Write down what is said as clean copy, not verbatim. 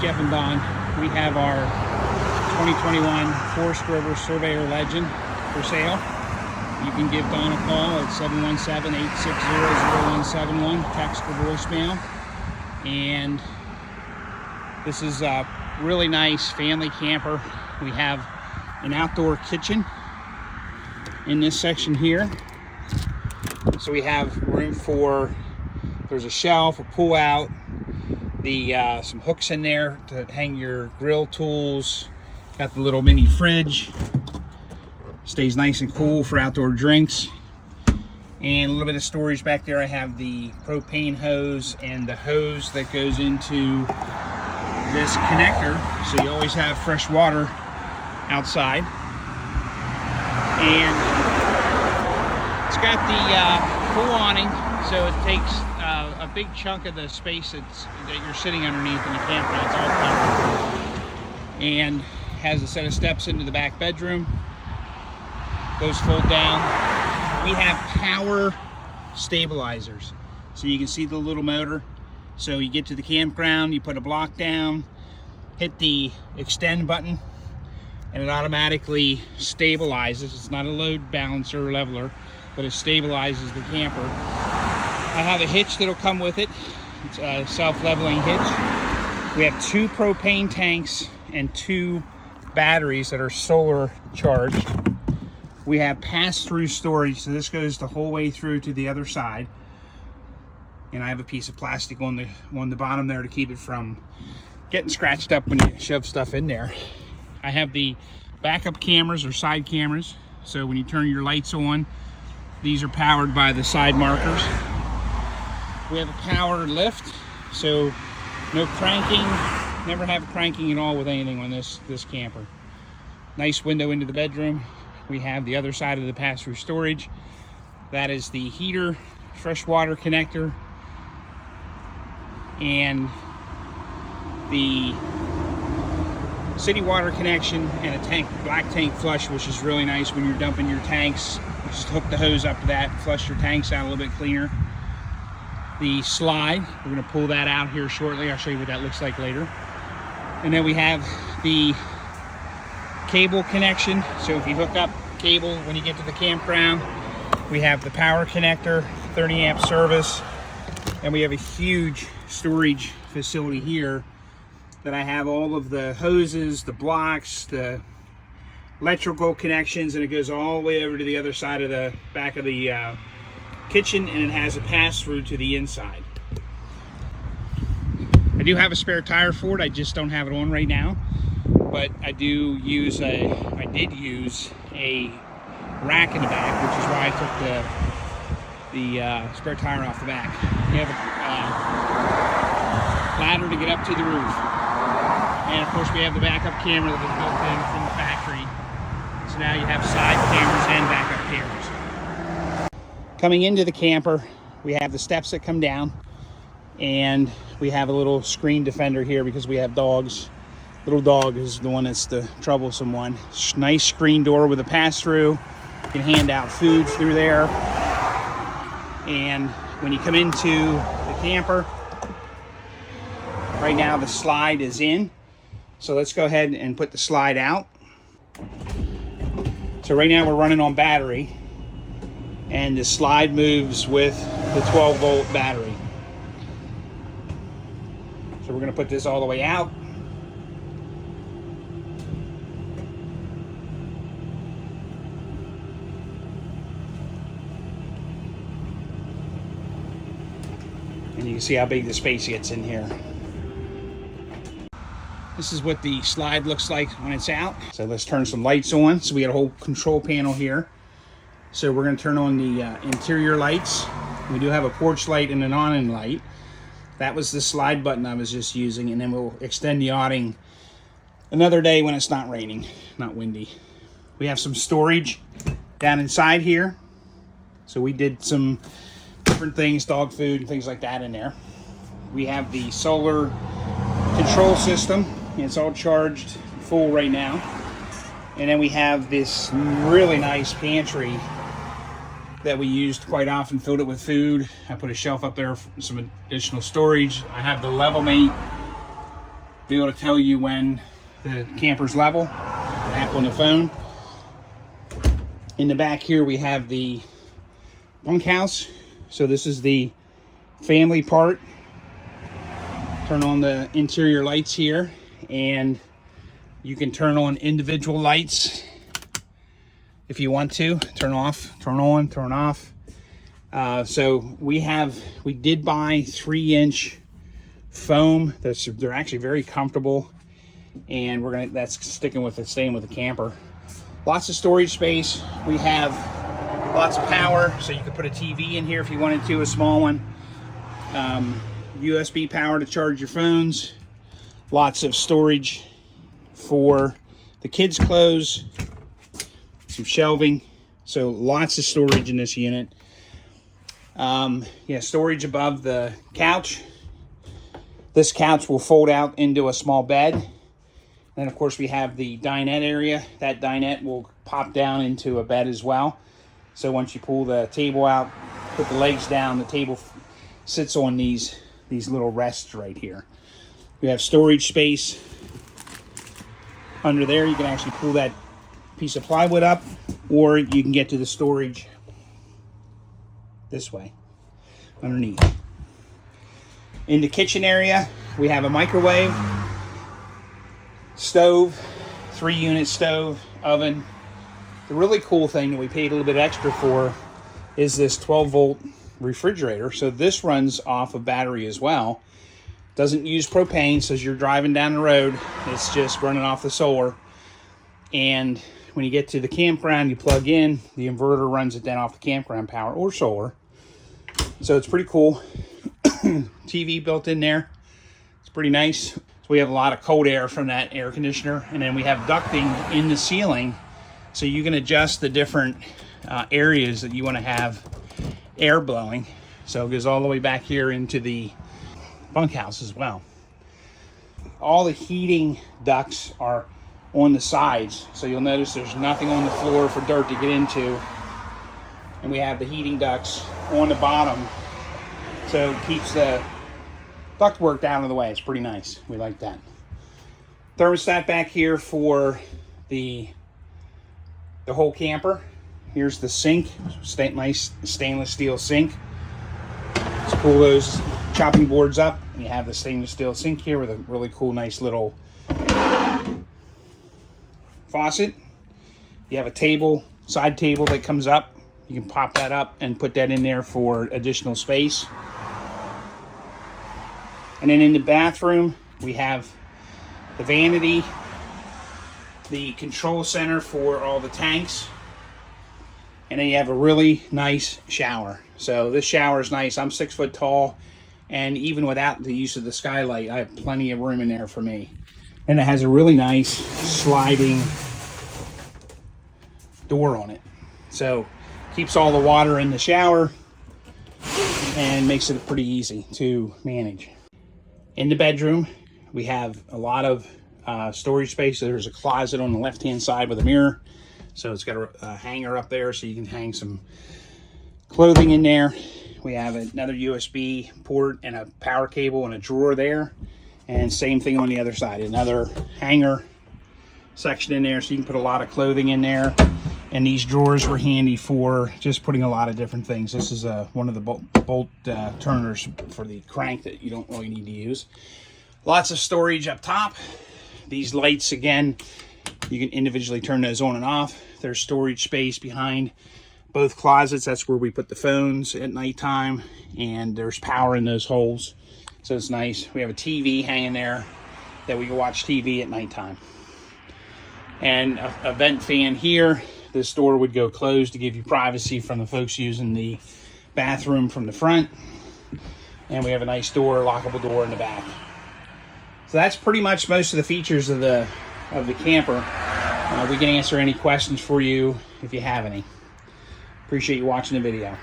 Jeff and Don. We have our 2021 Forest River Surveyor Legend for sale. You can give Don a call at 717-860-0171, text or voicemail. And this is a really nice family camper. We have an outdoor kitchen in this section here. So we have room for, there's a shelf, a pull out, some hooks in there to hang your grill tools. Got the little mini fridge. Stays nice and cool for outdoor drinks. And a little bit of storage back there. I have the propane hose and the hose that goes into this connector, so you always have fresh water outside. And it's got the full awning, so it takes a big chunk of the space that you're sitting underneath in the campground. It's all covered. And has a set of steps into the back bedroom. Those fold down. We have power stabilizers, so you can see the little motor. So you get to the campground, you put a block down, hit the extend button, and it automatically stabilizes. It's not a load balancer or leveler, but it stabilizes the camper. I have a hitch that'll come with it. It's a self-leveling hitch. We have 2 propane tanks and 2 batteries that are solar charged. We have pass-through storage, so this goes the whole way through to the other side. And I have a piece of plastic on the bottom there to keep it from getting scratched up when you shove stuff in there. I have the backup cameras or side cameras, so when you turn your lights on, these are powered by the side markers. We have a power lift, so no cranking, never have cranking at all with anything on this camper. Nice window into the bedroom. We have the other side of the pass-through storage. That is the heater, fresh water connector, and the city water connection, and a black tank flush, which is really nice when you're dumping your tanks. Just hook the hose up to that, flush your tanks out a little bit cleaner. The slide, we're gonna pull that out here shortly. I'll show you what that looks like later. And then we have the cable connection. So if you hook up cable when you get to the campground, we have the power connector, 30 amp service, and we have a huge storage facility here that I have all of the hoses, the blocks, the electrical connections, and it goes all the way over to the other side of the back of the kitchen, and it has a pass-through to the inside. I do have a spare tire for it. I just don't have it on right now, but I did use a rack in the back, which is why I took the spare tire off the back. We have a ladder to get up to the roof, and of course we have the backup camera that was built in from the factory. So now you have side cameras and backup cameras. Coming into the camper, we have the steps that come down, and we have a little screen defender here because we have dogs. Little dog is the one that's the troublesome one. Nice screen door with a pass-through. You can hand out food through there. And when you come into the camper, right now the slide is in. So let's go ahead and put the slide out. So right now we're running on battery, and the slide moves with the 12-volt battery. So we're gonna put this all the way out. And you can see how big the space gets in here. This is what the slide looks like when it's out. So let's turn some lights on. So we got a whole control panel here. So we're gonna turn on the interior lights. We do have a porch light and an awning light. That was the slide button I was just using, and then we'll extend the awning another day when it's not raining, not windy. We have some storage down inside here. So we did some different things, dog food and things like that in there. We have the solar control system. It's all charged full right now. And then we have this really nice pantry that we used quite often, filled it with food. I put a shelf up there for some additional storage. I have the level mate be able to tell you when the camper's level, app on the phone. In the back here we have the bunkhouse. So this is the family part. Turn on the interior lights here, and you can turn on individual lights if you want to. Turn off, turn on, turn off. So we did buy 3-inch foam. They're actually very comfortable, and that's staying with the camper. Lots of storage space. We have lots of power, so you could put a TV in here if you wanted to, a small one. USB power to charge your phones. Lots of storage for the kids' clothes. Some shelving. So lots of storage in this unit. Yeah, storage above the couch. This couch will fold out into a small bed. And of course we have the dinette area. That dinette will pop down into a bed as well. So once you pull the table out, put the legs down, the table sits on these little rests right here. We have storage space under there. You can actually pull that piece of plywood up, or you can get to the storage this way, underneath. In the kitchen area, we have a microwave, stove, 3-unit stove, oven. The really cool thing that we paid a little bit extra for is this 12-volt refrigerator. So this runs off a battery as well. Doesn't use propane, so as you're driving down the road, it's just running off the solar. And when you get to the campground, you plug in, the inverter runs it then off the campground power or solar. So it's pretty cool. TV built in there. It's pretty nice. So we have a lot of cold air from that air conditioner, and then we have ducting in the ceiling, so you can adjust the different areas that you want to have air blowing. So it goes all the way back here into the bunkhouse as well. All the heating ducts are on the sides, so you'll notice there's nothing on the floor for dirt to get into, and we have the heating ducts on the bottom, so it keeps the ductwork down of the way. It's pretty nice. We like that. Thermostat back here for the whole camper. Here's the sink, nice stainless steel sink. Let's pull those chopping boards up, and you have the stainless steel sink here with a really cool, nice little faucet. You have a table, side table that comes up. You can pop that up and put that in there for additional space. And then in the bathroom, we have the vanity, the control center for all the tanks, and then you have a really nice shower. So this shower is nice. I'm 6 foot tall, and even without the use of the skylight, I have plenty of room in there for me. And it has a really nice sliding door on it. So keeps all the water in the shower and makes it pretty easy to manage. In the bedroom, we have a lot of storage space. There's a closet on the left-hand side with a mirror. So it's got a hanger up there so you can hang some clothing in there. We have another USB port and a power cable and a drawer there. And same thing on the other side, another hanger section in there so you can put a lot of clothing in there. And these drawers were handy for just putting a lot of different things. This is one of the bolt turners for the crank that you don't really need to use. Lots of storage up top. These lights, again, you can individually turn those on and off. There's storage space behind both closets. That's where we put the phones at nighttime, and there's power in those holes. So it's nice. We have a TV hanging there that we can watch TV at nighttime. And a vent fan here. This door would go closed to give you privacy from the folks using the bathroom from the front. And we have a nice door, lockable door in the back. So that's pretty much most of the features of the camper. We can answer any questions for you if you have any. Appreciate you watching the video.